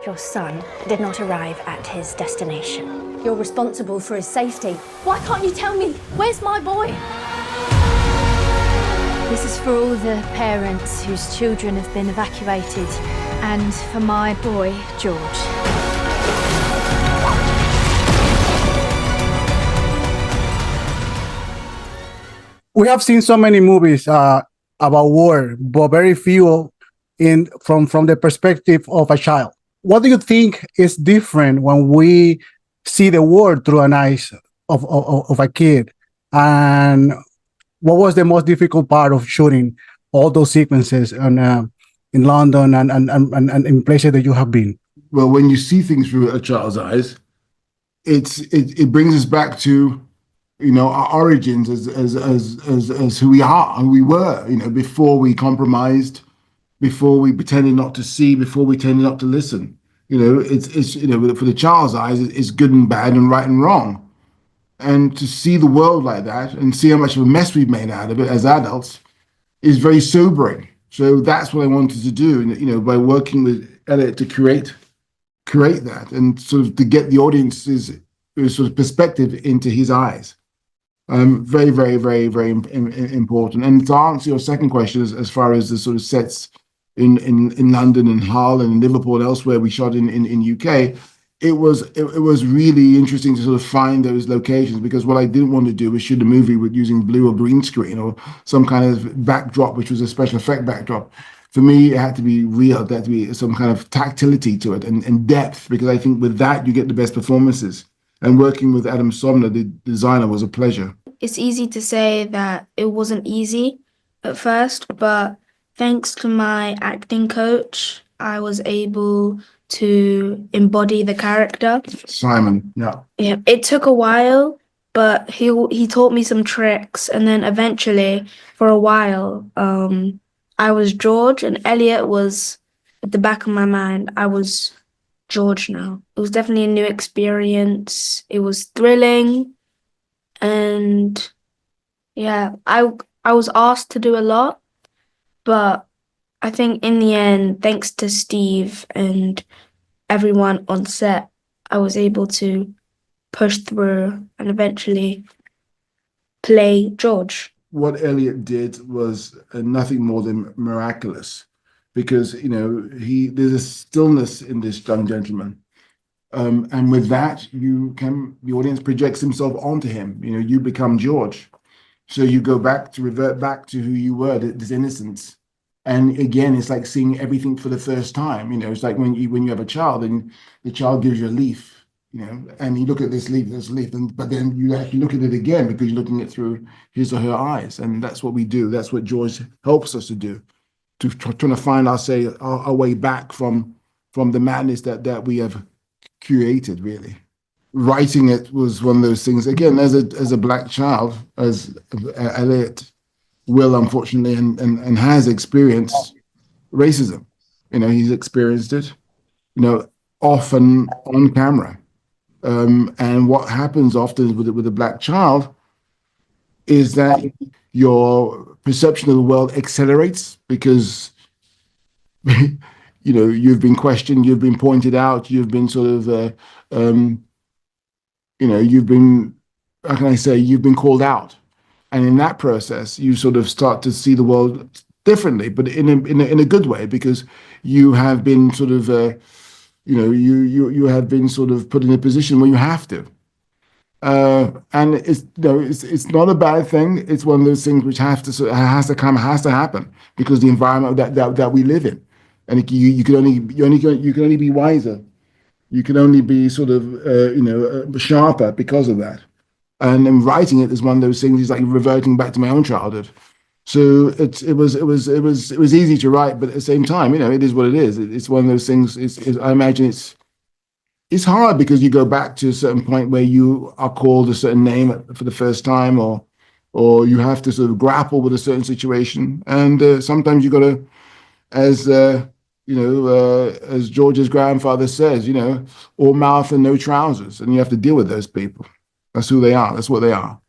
Your son did not arrive at his destination. You're responsible for his safety. Why can't you tell me? Where's my boy? This is for all the parents whose children have been evacuated, and for my boy, George. We have seen so many movies about war, but very few from the perspective of a child. What do you think is different when we see the world through an eyes of a kid? And what was the most difficult part of shooting all those sequences in London and in places that you have been? Well, when you see things through a child's eyes, it brings us back to, you know, our origins as who we are, who we were, you know, before we compromised, before we pretended not to see, before we pretended not to listen. You know, it's you know, for the child's eyes, it's good and bad and right and wrong. And to see the world like that and see how much of a mess we've made out of it as adults is very sobering. So that's what I wanted to do, you know, by working with Elliot to create that and sort of to get the audience's sort of perspective into his eyes. Very, very, very, very important. And to answer your second question, as far as the sort of sets in London and Hull and Liverpool and elsewhere we shot in UK, it was really interesting to sort of find those locations, because what I didn't want to do was shoot a movie with using blue or green screen or some kind of backdrop, which was a special effect backdrop. For me, it had to be real. There had to be some kind of tactility to it and depth, because I think with that, you get the best performances. And working with Adam Somner, the designer, was a pleasure. It's easy to say that it wasn't easy at first, but thanks to my acting coach, I was able to embody the character. Simon, yeah. Yeah, it took a while, but he taught me some tricks, and then eventually, for a while, I was George, and Elliot was at the back of my mind. I was George now. It was definitely a new experience. It was thrilling, and yeah, I was asked to do a lot, but I think in the end, thanks to Steve and everyone on set, I was able to push through and eventually play George. What Elliot did was nothing more than miraculous, because, you know, there's a stillness in this young gentleman. And with that, the audience projects himself onto him. You know, you become George. So you revert back to who you were, this innocence. And again, it's like seeing everything for the first time. You know, it's like when you have a child and the child gives you a leaf, you know, and you look at this leaf, but then you actually look at it again because you're looking at it through his or her eyes. And that's what we do. That's what George helps us to do, trying to find our way back from the madness that we have created, really. Writing it was one of those things, again, as a black child, as Elliot will, unfortunately, and has experienced racism. You know, he's experienced it, you know, often on camera. And what happens often with a black child is that your perception of the world accelerates, because you know, you've been questioned, you've been pointed out, you've been sort of you know, you've been, how can I say, you've been called out. And in that process, you sort of start to see the world differently, but in a good way, because you have been sort of, you know, you have been sort of put in a position where you have to. And it's, you know, it's not a bad thing. It's one of those things which has to happen, because the environment that we live in, and you can only be wiser. You can only be sort of, you know, sharper because of that. And then writing it is one of those things. It's like reverting back to my own childhood. So it was easy to write, but at the same time, you know, it is what it is. It's one of those things. I imagine it's hard, because you go back to a certain point where you are called a certain name for the first time, or you have to sort of grapple with a certain situation. And sometimes you got to, as you know, as George's grandfather says, you know, all mouth and no trousers, and you have to deal with those people. That's who they are. That's what they are.